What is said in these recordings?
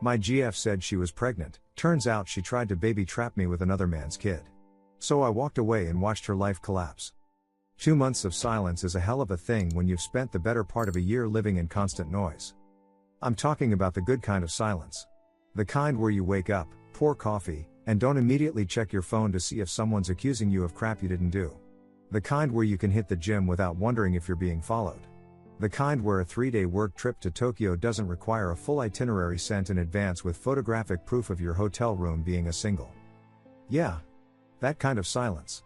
My GF said she was pregnant. Turns out she tried to baby trap me with another man's kid. So I walked away and watched her life collapse. 2 months of silence is a hell of a thing when you've spent the better part of a year living in constant noise. I'm talking about the good kind of silence. The kind where you wake up, pour coffee, and don't immediately check your phone to see if someone's accusing you of crap you didn't do. The kind where you can hit the gym without wondering if you're being followed. The kind where a 3-day work trip to Tokyo doesn't require a full itinerary sent in advance with photographic proof of your hotel room being a single. Yeah. That kind of silence.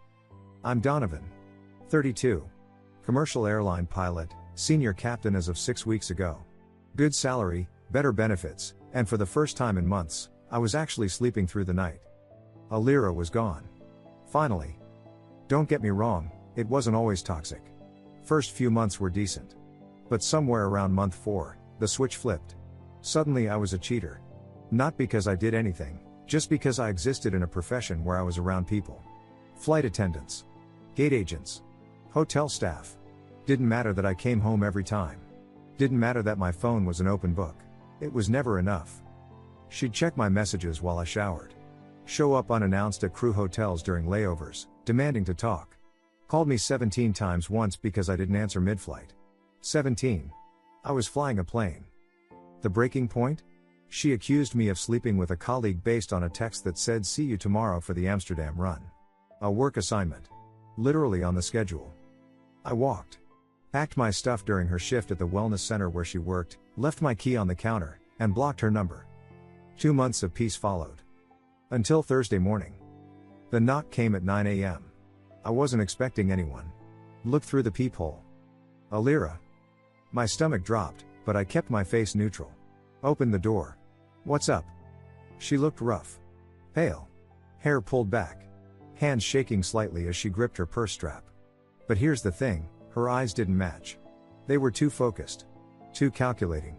I'm Donovan. 32. Commercial airline pilot, senior captain as of 6 weeks ago. Good salary, better benefits, and for the first time in months, I was actually sleeping through the night. Alira was gone. Finally. Don't get me wrong, it wasn't always toxic. First few months were decent. But somewhere around month 4, the switch flipped. Suddenly I was a cheater. Not because I did anything, just because I existed in a profession where I was around people. Flight attendants. Gate agents. Hotel staff. Didn't matter that I came home every time. Didn't matter that my phone was an open book. It was never enough. She'd check my messages while I showered. Show up unannounced at crew hotels during layovers, demanding to talk. Called me 17 times once because I didn't answer mid-flight. 17. I was flying a plane. The breaking point? She accused me of sleeping with a colleague based on a text that said see you tomorrow for the Amsterdam run. A work assignment. Literally on the schedule. I walked. Packed my stuff during her shift at the wellness center where she worked, left my key on the counter, and blocked her number. 2 months of peace followed. Until Thursday morning. The knock came at 9 a.m. I wasn't expecting anyone. Looked through the peephole. Alira. My stomach dropped, but I kept my face neutral. Opened the door. What's up? She looked rough. Pale. Hair pulled back. Hands shaking slightly as she gripped her purse strap. But here's the thing, her eyes didn't match. They were too focused. Too calculating.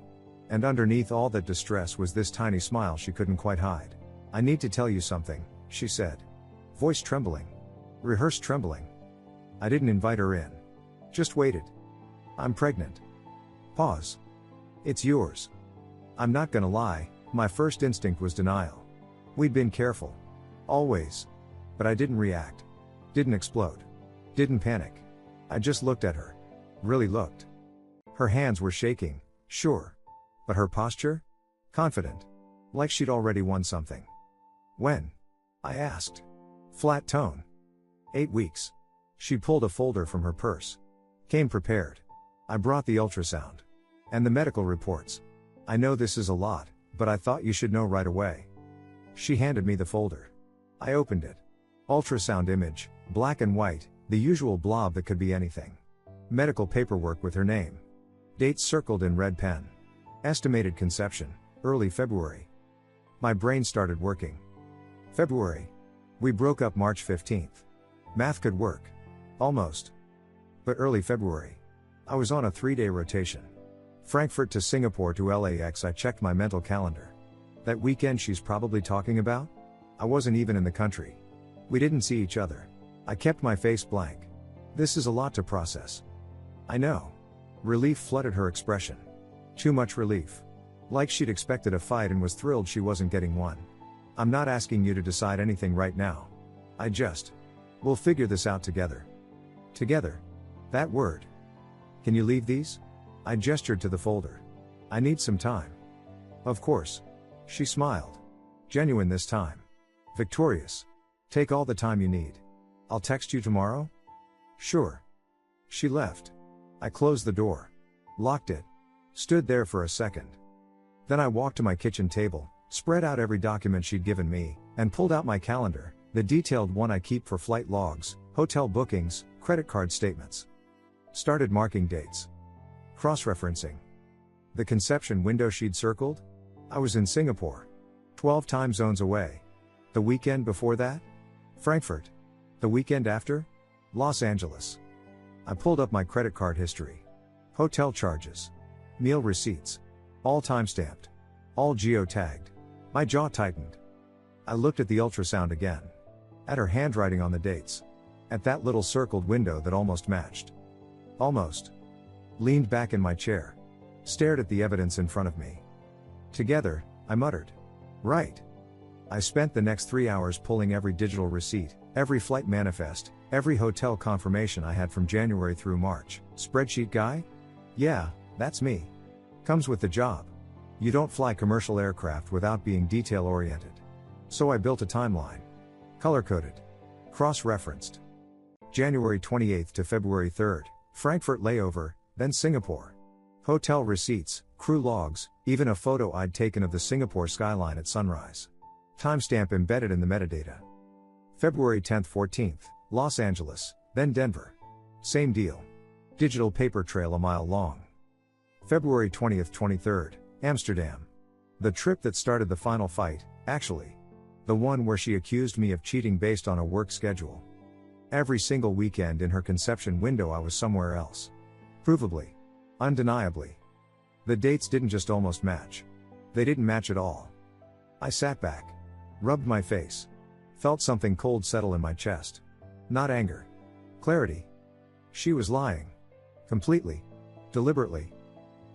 And underneath all that distress was this tiny smile she couldn't quite hide. I need to tell you something, she said. Voice trembling. Rehearsed trembling. I didn't invite her in. Just waited. I'm pregnant. Pause. It's yours. I'm not gonna lie, my first instinct was denial. We'd been careful. Always. But I didn't react. Didn't explode. Didn't panic. I just looked at her. Really looked. Her hands were shaking, sure. But her posture? Confident. Like she'd already won something. When? I asked. Flat tone. 8 weeks. She pulled a folder from her purse. Came prepared. I brought the ultrasound. And the medical reports. I know this is a lot, but I thought you should know right away. She handed me the folder. I opened it. Ultrasound image, black and white, the usual blob that could be anything. Medical paperwork with her name. Dates circled in red pen. Estimated conception, early February. My brain started working. February. We broke up March 15th. Math could work. Almost. But early February. I was on a 3-day rotation. Frankfurt to Singapore to LAX. I checked my mental calendar. That weekend she's probably talking about? I wasn't even in the country. We didn't see each other. I kept my face blank. This is a lot to process. I know. Relief flooded her expression. Too much relief. Like she'd expected a fight and was thrilled she wasn't getting one. I'm not asking you to decide anything right now. We'll figure this out together. Together. That word. Can you leave these? I gestured to the folder. I need some time. Of course. She smiled. Genuine this time. Victorious. Take all the time you need. I'll text you tomorrow? Sure. She left. I closed the door. Locked it. Stood there for a second. Then I walked to my kitchen table, spread out every document she'd given me, and pulled out my calendar, the detailed one I keep for flight logs, hotel bookings, credit card statements. Started marking dates. Cross-referencing. The conception window she'd circled? I was in Singapore. 12 time zones away. The weekend before that? Frankfurt. The weekend after? Los Angeles. I pulled up my credit card history. Hotel charges. Meal receipts. All time-stamped. All geo-tagged. My jaw tightened. I looked at the ultrasound again. At her handwriting on the dates. At that little circled window that almost matched. Almost. Leaned back in my chair. Stared at the evidence in front of me. Together, I muttered. Right. I spent the next 3 hours pulling every digital receipt, every flight manifest, every hotel confirmation I had from January through March. Spreadsheet guy? Yeah, that's me. Comes with the job. You don't fly commercial aircraft without being detail-oriented. So I built a timeline. Color-coded. Cross-referenced. January 28th to February 3rd, Frankfurt layover, then Singapore. Hotel receipts, crew logs, even a photo I'd taken of the Singapore skyline at sunrise. Timestamp embedded in the metadata. February 10th 14th, Los Angeles, then Denver. Same deal. Digital paper trail a mile long. February 20th 23rd, Amsterdam. The trip that started the final fight, actually. The one where she accused me of cheating based on a work schedule. Every single weekend in her conception window I was somewhere else. Provably. Undeniably. The dates didn't just almost match. They didn't match at all. I sat back. Rubbed my face. Felt something cold settle in my chest. Not anger. Clarity. She was lying. Completely. Deliberately.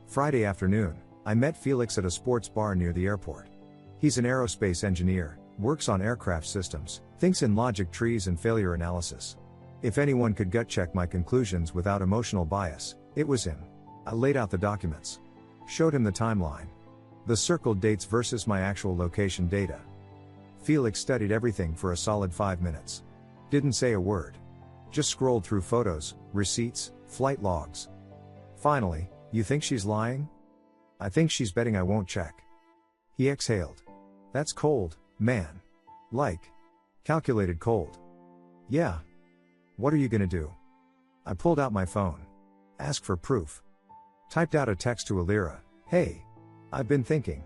Friday afternoon, I met Felix at a sports bar near the airport. He's an aerospace engineer, works on aircraft systems, thinks in logic trees and failure analysis. If anyone could gut check my conclusions without emotional bias, it was him. I laid out the documents. Showed him the timeline. The circled dates versus my actual location data. Felix studied everything for a solid 5 minutes. Didn't say a word. Just scrolled through photos, receipts, flight logs. Finally, you think she's lying? I think she's betting I won't check. He exhaled. That's cold, man. Like. Calculated cold. Yeah. What are you gonna do? I pulled out my phone. Ask for proof. Typed out a text to Alira. Hey. I've been thinking.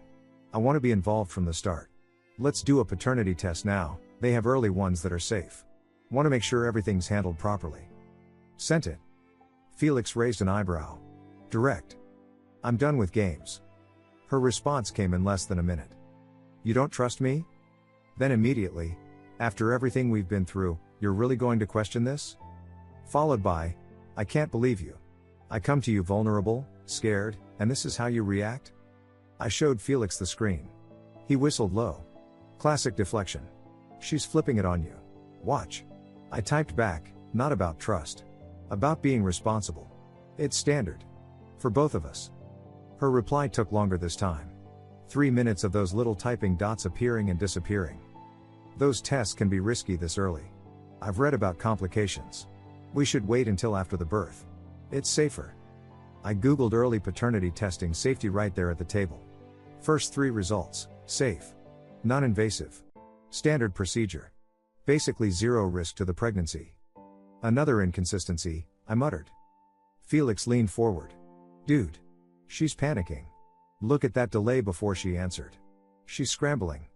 I want to be involved from the start. Let's do a paternity test now, they have early ones that are safe. Want to make sure everything's handled properly. Sent it. Felix raised an eyebrow. Direct. I'm done with games. Her response came in less than a minute. You don't trust me? Then immediately, after everything we've been through, you're really going to question this? Followed by, I can't believe you. I come to you vulnerable, scared, and this is how you react? I showed Felix the screen. He whistled low. Classic deflection. She's flipping it on you. Watch. I typed back, not about trust. About being responsible. It's standard. For both of us. Her reply took longer this time. 3 minutes of those little typing dots appearing and disappearing. Those tests can be risky this early. I've read about complications. We should wait until after the birth. It's safer. I googled early paternity testing safety right there at the table. First 3 results, safe. Non-invasive. Standard procedure. Basically zero risk to the pregnancy. Another inconsistency, I muttered. Felix leaned forward. Dude. She's panicking. Look at that delay before she answered. She's scrambling.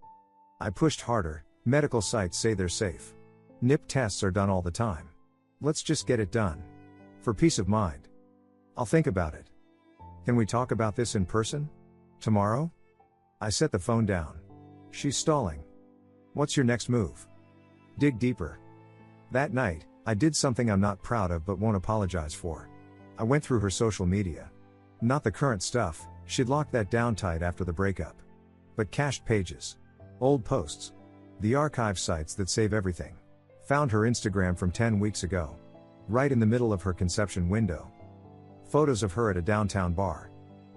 I pushed harder, medical sites say they're safe. NIP tests are done all the time. Let's just get it done. For peace of mind. I'll think about it. Can we talk about this in person? Tomorrow? I set the phone down. She's stalling. What's your next move? Dig deeper. That night, I did something I'm not proud of but won't apologize for. I went through her social media. Not the current stuff, she'd locked that down tight after the breakup. But cached pages. Old posts. The archive sites that save everything. Found her Instagram from 10 weeks ago. Right in the middle of her conception window. Photos of her at a downtown bar.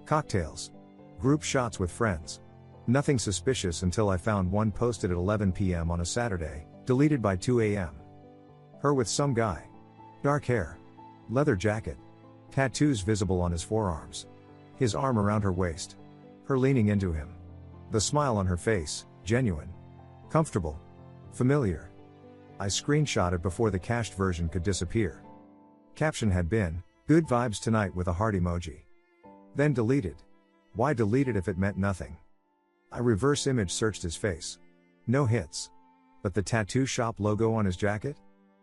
Cocktails. Group shots with friends. Nothing suspicious until I found one posted at 11 p.m. on a Saturday, deleted by 2 a.m. Her with some guy. Dark hair. Leather jacket. Tattoos visible on his forearms. His arm around her waist. Her leaning into him. The smile on her face, genuine. Comfortable. Familiar. I screenshot it before the cached version could disappear. Caption had been, good vibes tonight with a heart emoji. Then deleted. Why delete it if it meant nothing? I reverse image searched his face. No hits. But the tattoo shop logo on his jacket?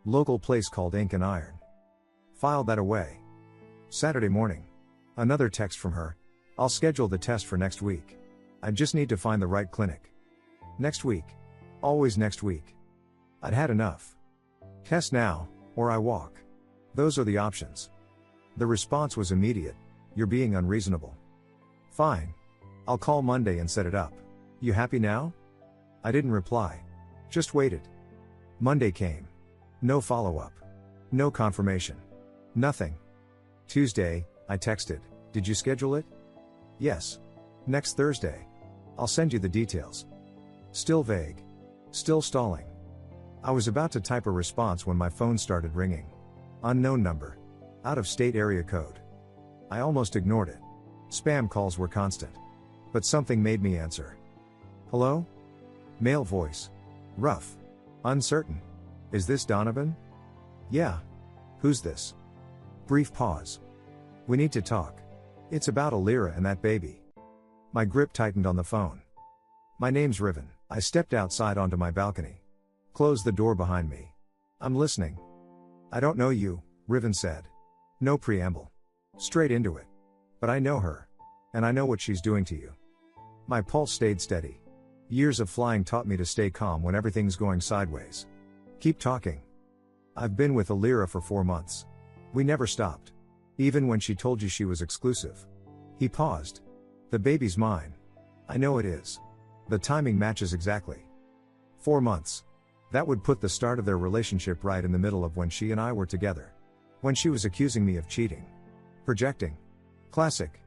Local place called Ink and Iron. Filed that away. Saturday morning. Another text from her. I'll schedule the test for next week. I just need to find the right clinic. Next week. Always next week. I'd had enough. Test now, or I walk. Those are the options. The response was immediate. You're being unreasonable. Fine. I'll call Monday and set it up. You happy now? I didn't reply. Just waited. Monday came. No follow-up. No confirmation. Nothing. Tuesday, I texted, did you schedule it? Yes. Next Thursday. I'll send you the details. Still vague. Still stalling. I was about to type a response when my phone started ringing. Unknown number. Out of state area code. I almost ignored it. Spam calls were constant. But something made me answer. Hello? Male voice. Rough. Uncertain. Is this Donovan? Yeah. Who's this? Brief pause. We need to talk. It's about Alira and that baby. My grip tightened on the phone. My name's Riven. I stepped outside onto my balcony. Closed the door behind me. I'm listening. I don't know you, Riven said. No preamble. Straight into it. But I know her. And I know what she's doing to you. My pulse stayed steady. Years of flying taught me to stay calm when everything's going sideways. Keep talking. I've been with Alira for 4 months. We never stopped. Even when she told you she was exclusive. He paused. The baby's mine. I know it is. The timing matches exactly. 4 months. That would put the start of their relationship right in the middle of when she and I were together. When she was accusing me of cheating. Projecting. Classic.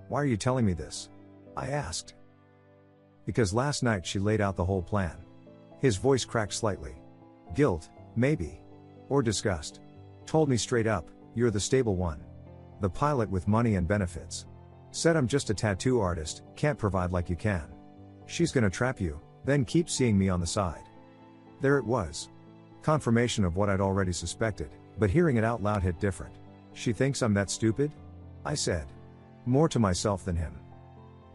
Why are you telling me this? I asked. Because last night she laid out the whole plan. His voice cracked slightly. Guilt, maybe. Or disgust. Told me straight up, you're the stable one. The pilot with money and benefits. Said I'm just a tattoo artist, can't provide like you can. She's gonna trap you, then keep seeing me on the side. There it was. Confirmation of what I'd already suspected, but hearing it out loud hit different. She thinks I'm that stupid? I said. More to myself than him.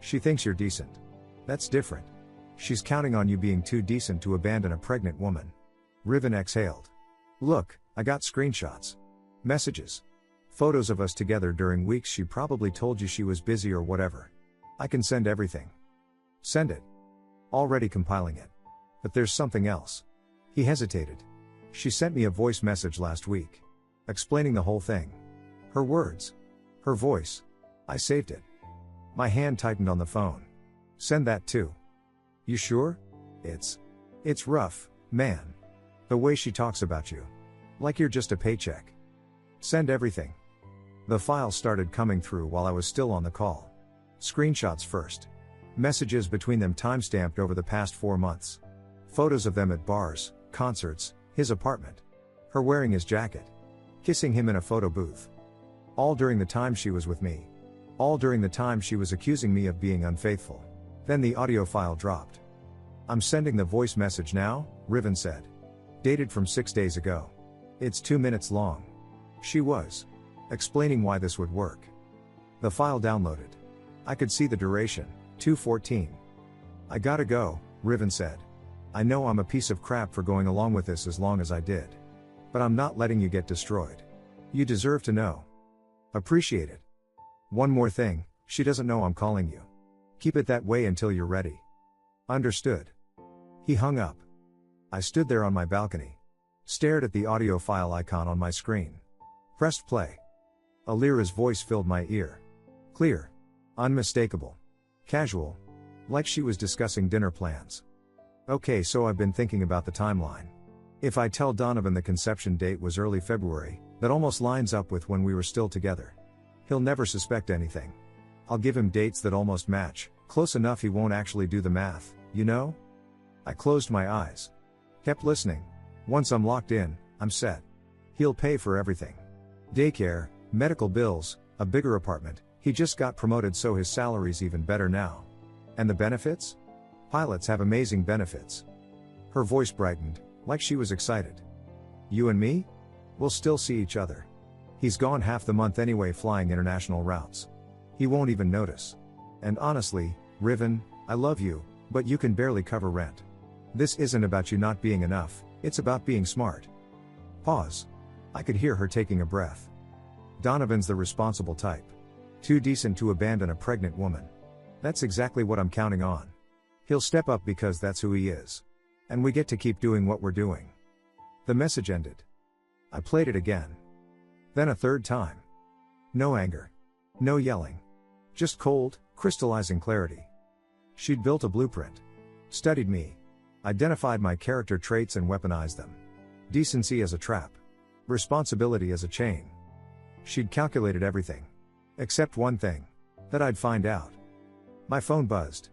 She thinks you're decent. That's different. She's counting on you being too decent to abandon a pregnant woman. Riven exhaled. Look, I got screenshots. Messages. Photos of us together during weeks she probably told you she was busy or whatever. I can send everything. Send it. Already compiling it. But there's something else. He hesitated. She sent me a voice message last week. Explaining the whole thing. Her words. Her voice. I saved it. My hand tightened on the phone. Send that too. You sure? It's rough, man. The way she talks about you. Like you're just a paycheck. Send everything. The file started coming through while I was still on the call. Screenshots first. Messages between them timestamped over the past 4 months. Photos of them at bars, concerts, his apartment. Her wearing his jacket. Kissing him in a photo booth. All during the time she was with me. All during the time she was accusing me of being unfaithful. Then the audio file dropped. I'm sending the voice message now, Riven said. Dated from 6 days ago. It's 2 minutes long. She was explaining why this would work. The file downloaded. I could see the duration, 2:14. I gotta go, Riven said. I know I'm a piece of crap for going along with this as long as I did. But I'm not letting you get destroyed. You deserve to know. Appreciate it. One more thing, she doesn't know I'm calling you. Keep it that way until you're ready. Understood. He hung up. I stood there on my balcony. Stared at the audio file icon on my screen. Pressed play. Alira's voice filled my ear. Clear. Unmistakable. Casual. Like she was discussing dinner plans. Okay, so I've been thinking about the timeline. If I tell Donovan the conception date was early February, that almost lines up with when we were still together. He'll never suspect anything. I'll give him dates that almost match, close enough he won't actually do the math, you know? I closed my eyes. Kept listening. Once I'm locked in, I'm set. He'll pay for everything. Daycare, medical bills, a bigger apartment. He just got promoted so his salary's even better now. And the benefits? Pilots have amazing benefits. Her voice brightened, like she was excited. You and me? We'll still see each other. He's gone half the month anyway flying international routes. He won't even notice. And honestly, Riven, I love you, but you can barely cover rent. This isn't about you not being enough, it's about being smart. Pause. I could hear her taking a breath. Donovan's the responsible type. Too decent to abandon a pregnant woman. That's exactly what I'm counting on. He'll step up because that's who he is. And we get to keep doing what we're doing. The message ended. I played it again. Then a third time. No anger. No yelling. Just cold, crystallizing clarity. She'd built a blueprint. Studied me. Identified my character traits and weaponized them. Decency as a trap. Responsibility as a chain. She'd calculated everything. Except one thing. That I'd find out. My phone buzzed.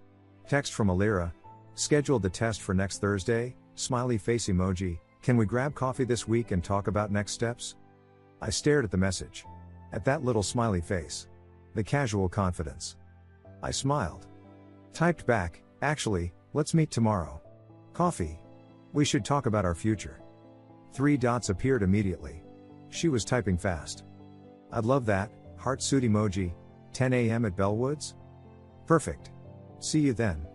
Text from Alira. Scheduled the test for next Thursday, smiley face emoji. Can we grab coffee this week and talk about next steps? I stared at the message. At that little smiley face. The casual confidence. I smiled. Typed back, actually, let's meet tomorrow. Coffee. We should talk about our future. 3 dots appeared immediately. She was typing fast. I'd love that, heart suit emoji. 10 a.m. at Bellwoods? Perfect. See you then.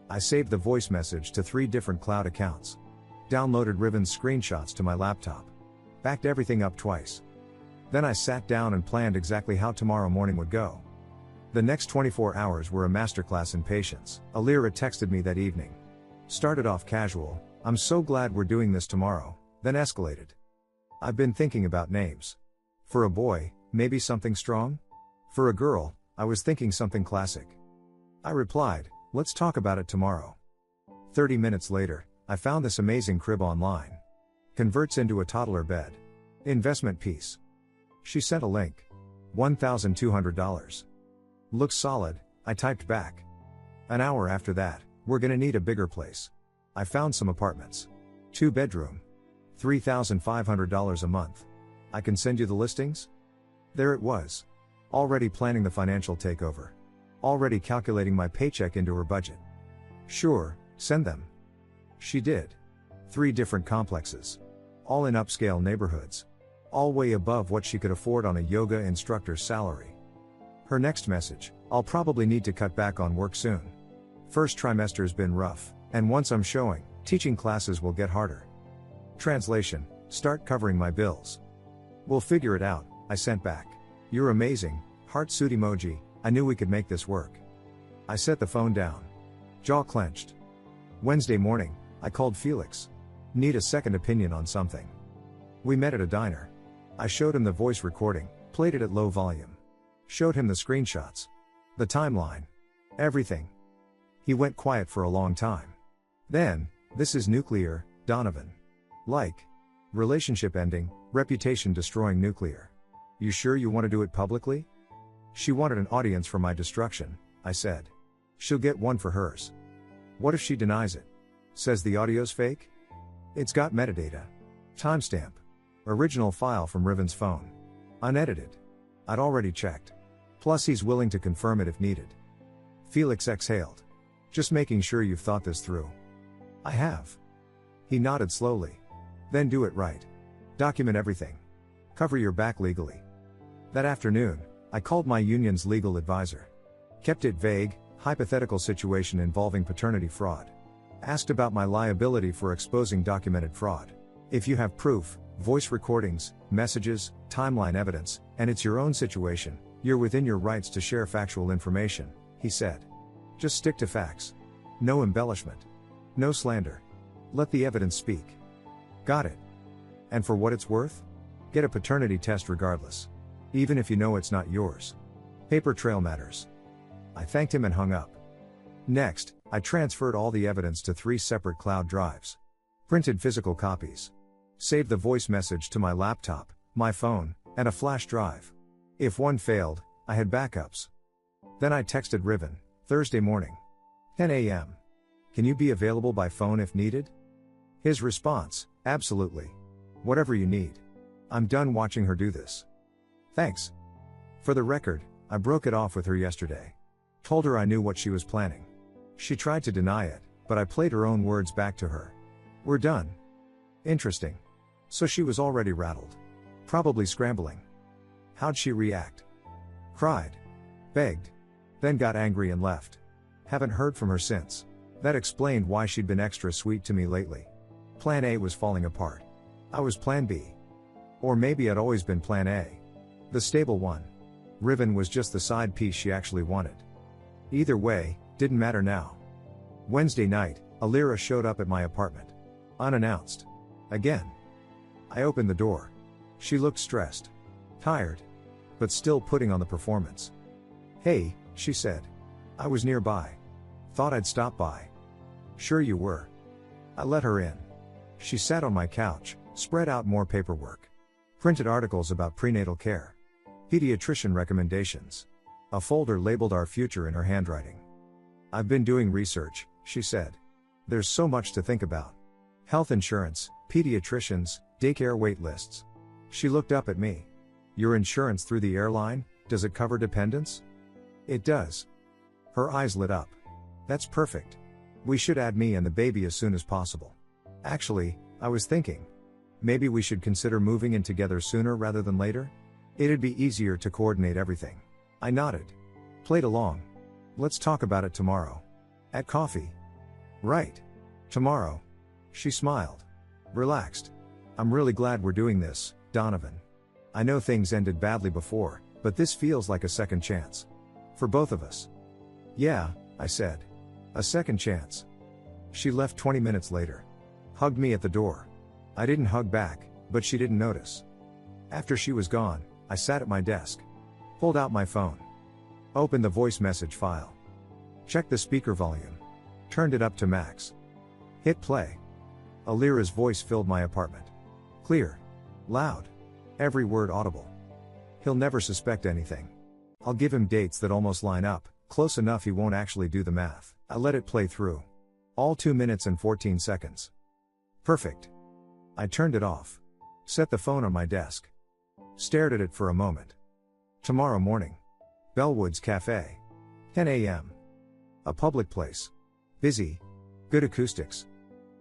I saved the voice message to 3 different cloud accounts. Downloaded Riven's screenshots to my laptop. Backed everything up twice. Then I sat down and planned exactly how tomorrow morning would go. The next 24 hours were a masterclass in patience. Alira texted me that evening. Started off casual, I'm so glad we're doing this tomorrow, then escalated. I've been thinking about names. For a boy, maybe something strong? For a girl, I was thinking something classic. I replied, let's talk about it tomorrow. 30 minutes later, I found this amazing crib online. Converts into a toddler bed. Investment piece. She sent a link. $1,200. Looks solid, I typed back. An hour after that, we're gonna need a bigger place. I found some apartments. 2-bedroom. $3,500 a month. I can send you the listings? There it was. Already planning the financial takeover. Already calculating my paycheck into her budget. Sure, send them. She did. 3 different complexes. All in upscale neighborhoods. All way above what she could afford on a yoga instructor's salary. Her next message, I'll probably need to cut back on work soon. First trimester's been rough, and once I'm showing, teaching classes will get harder. Translation, start covering my bills. We'll figure it out, I sent back. You're amazing, heart suit emoji, I knew we could make this work. I set the phone down. Jaw clenched. Wednesday morning, I called Felix. Need a second opinion on something. We met at a diner. I showed him the voice recording, played it at low volume. Showed him the screenshots. The timeline. Everything. He went quiet for a long time. Then, this is nuclear, Donovan. Like. Relationship ending, reputation destroying nuclear. You sure you want to do it publicly? She wanted an audience for my destruction, I said. She'll get one for hers. What if she denies it? Says the audio's fake? It's got metadata. Timestamp. Original file from Riven's phone. Unedited. I'd already checked. Plus he's willing to confirm it if needed. Felix exhaled. Just making sure you've thought this through. I have. He nodded slowly. Then do it right. Document everything. Cover your back legally. That afternoon, I called my union's legal advisor. Kept it vague, hypothetical situation involving paternity fraud. Asked about my liability for exposing documented fraud. If you have proof, voice recordings, messages, timeline evidence, and it's your own situation, you're within your rights to share factual information, he said. Just stick to facts. No embellishment. No slander. Let the evidence speak. Got it. And for what it's worth? Get a paternity test regardless. Even if you know it's not yours. Paper trail matters. I thanked him and hung up. Next, I transferred all the evidence to 3 separate cloud drives. Printed physical copies. Saved the voice message to my laptop, my phone, and a flash drive. If one failed, I had backups. Then I texted Riven, Thursday morning. 10 a.m. Can you be available by phone if needed? His response, absolutely. Whatever you need. I'm done watching her do this. Thanks. For the record, I broke it off with her yesterday. Told her I knew what she was planning. She tried to deny it, but I played her own words back to her. We're done. Interesting. So she was already rattled. Probably scrambling. How'd she react? Cried. Begged. Then got angry and left. Haven't heard from her since. That explained why she'd been extra sweet to me lately. Plan A was falling apart. I was Plan B. Or maybe I'd always been Plan A. The stable one. Riven was just the side piece she actually wanted. Either way, didn't matter now. Wednesday night, Alira showed up at my apartment. Unannounced. Again. I opened the door. She looked stressed. Tired. But still putting on the performance. Hey, she said. I was nearby. Thought I'd stop by. Sure you were. I let her in. She sat on my couch, spread out more paperwork. Printed articles about prenatal care. Pediatrician recommendations. A folder labeled Our Future in her handwriting. I've been doing research, she said. There's so much to think about. Health insurance, pediatricians, daycare wait lists. She looked up at me. Your insurance through the airline, does it cover dependents? It does. Her eyes lit up. That's perfect. We should add me and the baby as soon as possible. Actually, I was thinking. Maybe we should consider moving in together sooner rather than later? It'd be easier to coordinate everything. I nodded. Played along. Let's talk about it tomorrow. At coffee. Right. Tomorrow. She smiled. Relaxed. I'm really glad we're doing this, Donovan. I know things ended badly before, but this feels like a second chance. For both of us. Yeah, I said. A second chance. She left 20 minutes later. Hugged me at the door. I didn't hug back, but she didn't notice. After she was gone, I sat at my desk. Pulled out my phone. Opened the voice message file. Checked the speaker volume. Turned it up to max. Hit play. Alira's voice filled my apartment. Clear. Loud. Every word audible. He'll never suspect anything. I'll give him dates that almost line up, close enough he won't actually do the math. I let it play through. All 2 minutes and 14 seconds. Perfect. I turned it off. Set the phone on my desk. Stared at it for a moment. Tomorrow morning. Bellwoods Cafe. 10 a.m. A public place. Busy. Good acoustics.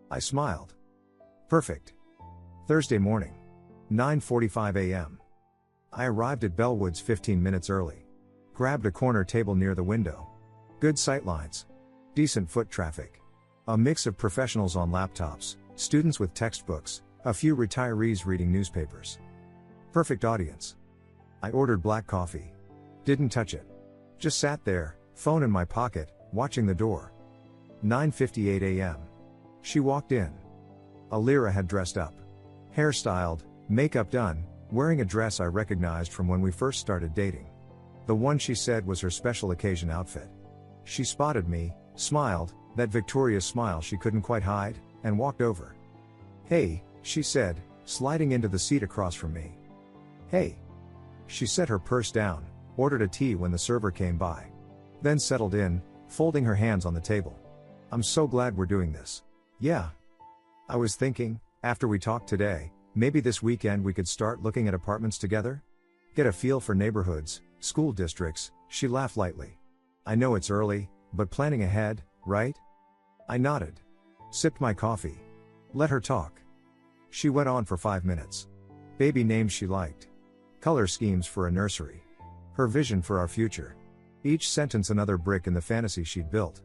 I smiled. Perfect. Thursday morning. 9:45 a.m. I arrived at Bellwoods 15 minutes early. Grabbed a corner table near the window. Good sightlines. Decent foot traffic. A mix of professionals on laptops, students with textbooks, a few retirees reading newspapers. Perfect audience. I ordered black coffee. Didn't touch it. Just sat there, phone in my pocket, watching the door. 9:58 a.m. She walked in. Alira had dressed up. Hair styled, makeup done, wearing a dress I recognized from when we first started dating. The one she said was her special occasion outfit. She spotted me, smiled, that victorious smile she couldn't quite hide, and walked over. Hey, she said, sliding into the seat across from me. Hey. She set her purse down, ordered a tea when the server came by. Then settled in, folding her hands on the table. I'm so glad we're doing this. Yeah. I was thinking, after we talked today, maybe this weekend we could start looking at apartments together? Get a feel for neighborhoods, school districts. She laughed lightly. I know it's early, but planning ahead, right? I nodded. Sipped my coffee. Let her talk. She went on for 5 minutes. Baby names she liked. Color schemes for a nursery. Her vision for our future. Each sentence another brick in the fantasy she'd built.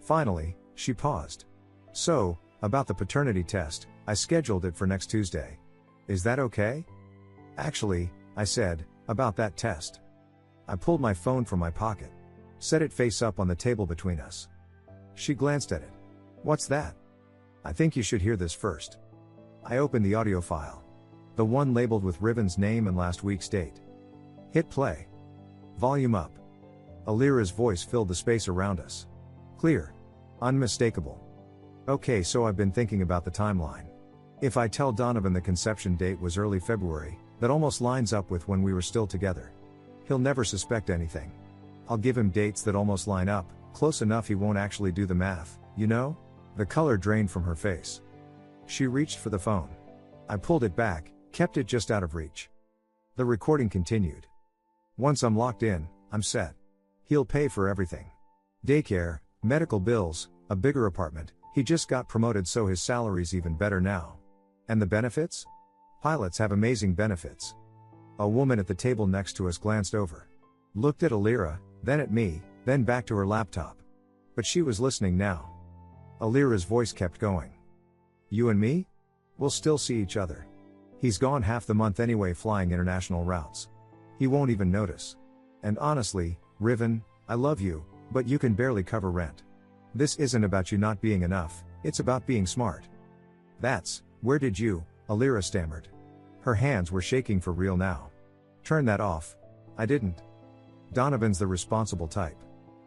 Finally, she paused. So, about the paternity test, I scheduled it for next Tuesday. Is that okay? Actually, I said, about that test. I pulled my phone from my pocket. Set it face up on the table between us. She glanced at it. What's that? I think you should hear this first. I opened the audio file. The one labeled with Riven's name and last week's date. Hit play. Volume up. Alira's voice filled the space around us. Clear. Unmistakable. Okay, so I've been thinking about the timeline. If I tell Donovan the conception date was early February, that almost lines up with when we were still together. He'll never suspect anything. I'll give him dates that almost line up, close enough he won't actually do the math, you know? The color drained from her face. She reached for the phone. I pulled it back, kept it just out of reach. The recording continued. Once I'm locked in, I'm set. He'll pay for everything. Daycare, medical bills, a bigger apartment. He just got promoted, so his salary's even better now. And the benefits? Pilots have amazing benefits. A woman at the table next to us glanced over. Looked at Alira, then at me, then back to her laptop. But she was listening now. Alira's voice kept going. You and me? We'll still see each other. He's gone half the month anyway, flying international routes. He won't even notice. And honestly, Riven, I love you, but you can barely cover rent. This isn't about you not being enough, it's about being smart. Where did you, Alira stammered. Her hands were shaking for real now. Turn that off. I didn't. Donovan's the responsible type.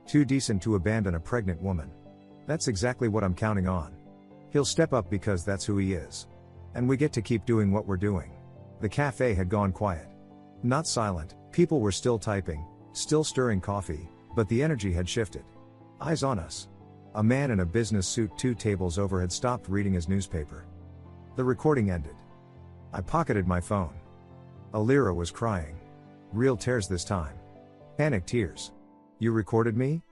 Too decent to abandon a pregnant woman. That's exactly what I'm counting on. He'll step up because that's who he is. And we get to keep doing what we're doing. The cafe had gone quiet. Not silent, people were still typing, still stirring coffee, but the energy had shifted. Eyes on us. A man in a business suit 2 tables over had stopped reading his newspaper. The recording ended. I pocketed my phone. Alira was crying. Real tears this time. Panic tears. You recorded me?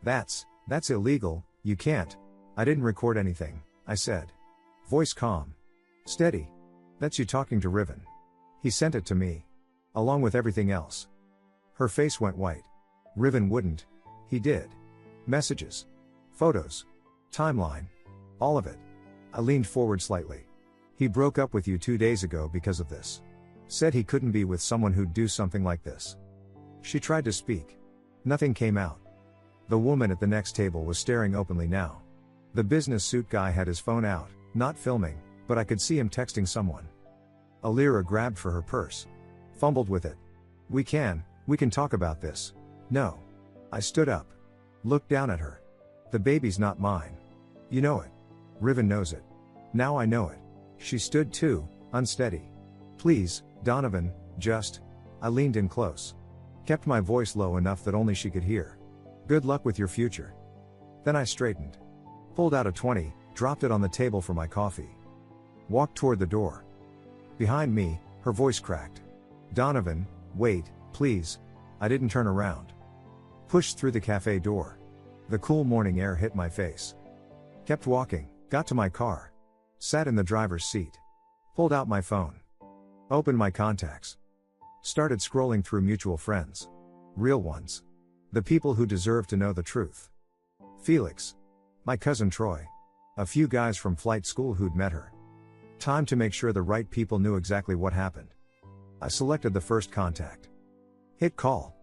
That's illegal, you can't. I didn't record anything, I said. Voice calm. Steady. That's you talking to Riven. He sent it to me. Along with everything else. Her face went white. Riven wouldn't. He did. Messages. Photos. Timeline. All of it. I leaned forward slightly. He broke up with you 2 days ago because of this. Said he couldn't be with someone who'd do something like this. She tried to speak. Nothing came out. The woman at the next table was staring openly now. The business suit guy had his phone out, not filming, but I could see him texting someone. Alira grabbed for her purse. Fumbled with it. We can talk about this. No. I stood up. Looked down at her. The baby's not mine. You know it. Riven knows it. Now I know it. She stood too, unsteady. Please, Donovan, I leaned in close. Kept my voice low enough that only she could hear. Good luck with your future. Then I straightened. Pulled out a 20, dropped it on the table for my coffee. Walked toward the door. Behind me, her voice cracked. Donovan, wait, please. I didn't turn around. Pushed through the cafe door. The cool morning air hit my face. Kept walking, got to my car. Sat in the driver's seat. Pulled out my phone. Opened my contacts. Started scrolling through mutual friends. Real ones. The people who deserve to know the truth. Felix. My cousin Troy. A few guys from flight school who'd met her. Time to make sure the right people knew exactly what happened. I selected the first contact. Hit call.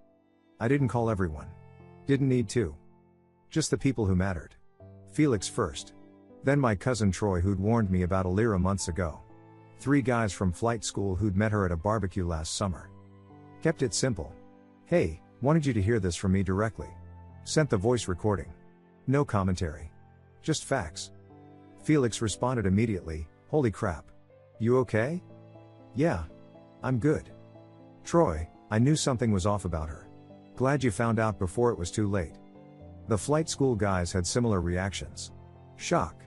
I didn't call everyone. Didn't need to. Just the people who mattered. Felix first. Then my cousin Troy who'd warned me about Alira months ago. 3 guys from flight school who'd met her at a barbecue last summer. Kept it simple. Hey, wanted you to hear this from me directly. Sent the voice recording. No commentary. Just facts. Felix responded immediately, holy crap. You okay? Yeah. I'm good. Troy, I knew something was off about her. Glad you found out before it was too late. The flight school guys had similar reactions. Shock.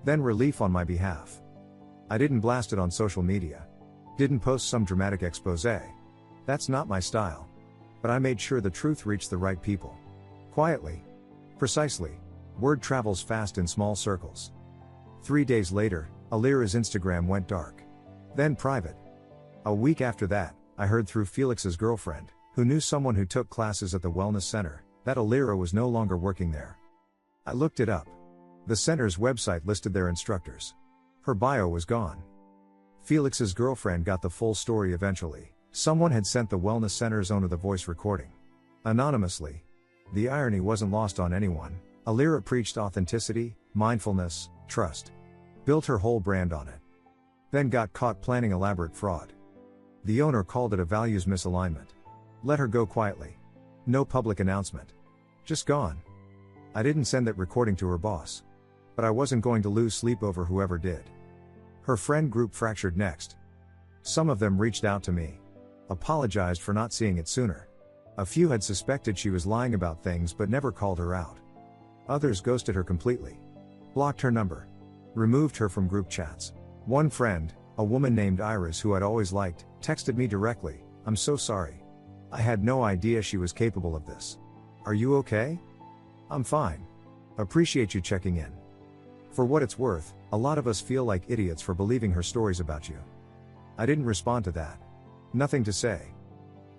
Then relief on my behalf. I didn't blast it on social media. Didn't post some dramatic expose. That's not my style. But I made sure the truth reached the right people. Quietly. Precisely. Word travels fast in small circles. 3 days later, Alira's Instagram went dark. Then private. A week after that, I heard through Felix's girlfriend, who knew someone who took classes at the wellness center, that Alira was no longer working there. I looked it up. The center's website listed their instructors. Her bio was gone. Felix's girlfriend got the full story eventually. Someone had sent the wellness center's owner the voice recording. Anonymously. The irony wasn't lost on anyone. Alira preached authenticity, mindfulness, trust. Built her whole brand on it. Then got caught planning elaborate fraud. The owner called it a values misalignment. Let her go quietly. No public announcement. Just gone. I didn't send that recording to her boss. But I wasn't going to lose sleep over whoever did. Her friend group fractured next. Some of them reached out to me. Apologized for not seeing it sooner. A few had suspected she was lying about things but never called her out. Others ghosted her completely. Blocked her number. Removed her from group chats. One friend, a woman named Iris who I'd always liked, texted me directly, "I'm so sorry. I had no idea she was capable of this. Are you okay?" "I'm fine. Appreciate you checking in." For what it's worth, a lot of us feel like idiots for believing her stories about you. I didn't respond to that. Nothing to say.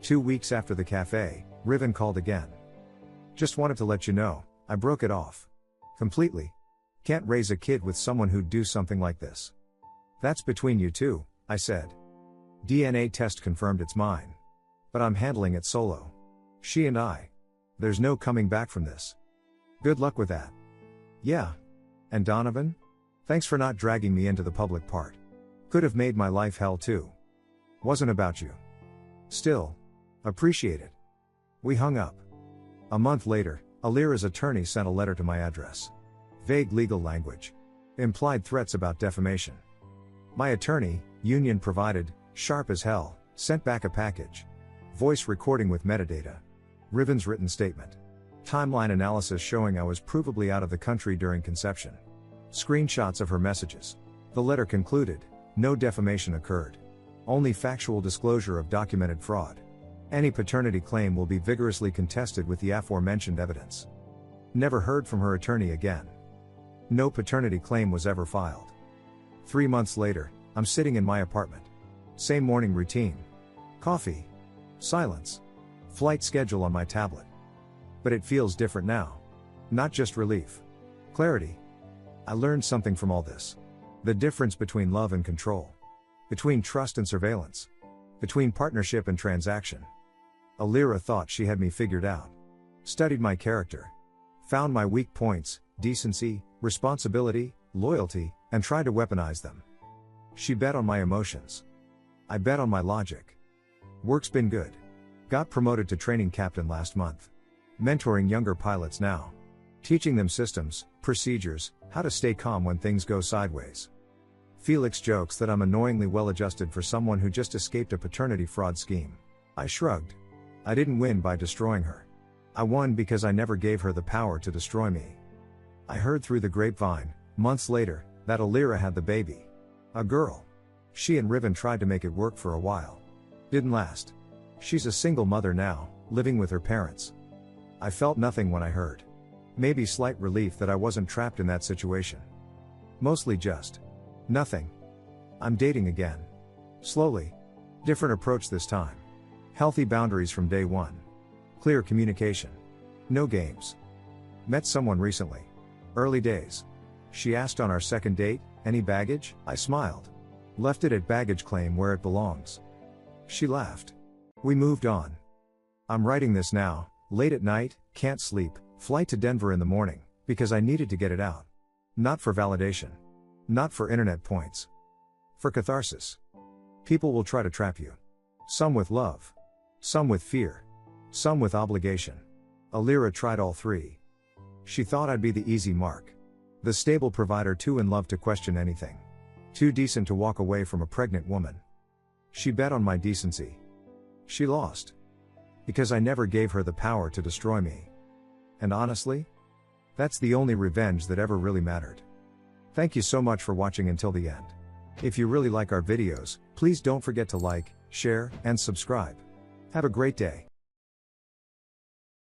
2 weeks after the cafe, Riven called again. "Just wanted to let you know, I broke it off. Completely. Can't raise a kid with someone who'd do something like this." "That's between you two," I said. "DNA test confirmed it's mine. But I'm handling it solo. She and I. There's no coming back from this. Good luck with that." "Yeah. And Donovan? Thanks for not dragging me into the public part. Could have made my life hell too. Wasn't about you. Still. Appreciate it." We hung up. A month later, Alira's attorney sent a letter to my address. Vague legal language. Implied threats about defamation. My attorney, union provided, sharp as hell, sent back a package. Voice recording with metadata. Riven's written statement. Timeline analysis showing I was provably out of the country during conception. Screenshots of her messages. The letter concluded, no defamation occurred. Only factual disclosure of documented fraud. Any paternity claim will be vigorously contested with the aforementioned evidence. Never heard from her attorney again. No paternity claim was ever filed. 3 months later, I'm sitting in my apartment. Same morning routine. Coffee. Silence. Flight schedule on my tablet. But it feels different now. Not just relief. Clarity. I learned something from all this. The difference between love and control. Between trust and surveillance. Between partnership and transaction. Alira thought she had me figured out. Studied my character. Found my weak points, decency, responsibility, loyalty, and tried to weaponize them. She bet on my emotions. I bet on my logic. Work's been good. Got promoted to training captain last month. Mentoring younger pilots now. Teaching them systems, procedures, how to stay calm when things go sideways. Felix jokes that I'm annoyingly well adjusted for someone who just escaped a paternity fraud scheme. I shrugged. I didn't win by destroying her. I won because I never gave her the power to destroy me. I heard through the grapevine, months later, that Alira had the baby. A girl. She and Riven tried to make it work for a while. Didn't last. She's a single mother now, living with her parents. I felt nothing when I heard. Maybe slight relief that I wasn't trapped in that situation. Mostly just nothing. I'm dating again. Slowly. Different approach this time. Healthy boundaries from day one. Clear communication. No games. Met someone recently. Early days. She asked on our second date, any baggage? I smiled. Left it at baggage claim where it belongs. She laughed. We moved on. I'm writing this now, late at night, can't sleep, flight to Denver in the morning, because I needed to get it out. Not for validation. Not for internet points. For catharsis. People will try to trap you. Some with love. Some with fear. Some with obligation. Alira tried all three. She thought I'd be the easy mark. The stable provider too in love to question anything. Too decent to walk away from a pregnant woman. She bet on my decency. She lost. Because I never gave her the power to destroy me. And honestly, that's the only revenge that ever really mattered. Thank you so much for watching until the end. If you really like our videos, please don't forget to like, share, and subscribe. Have a great day.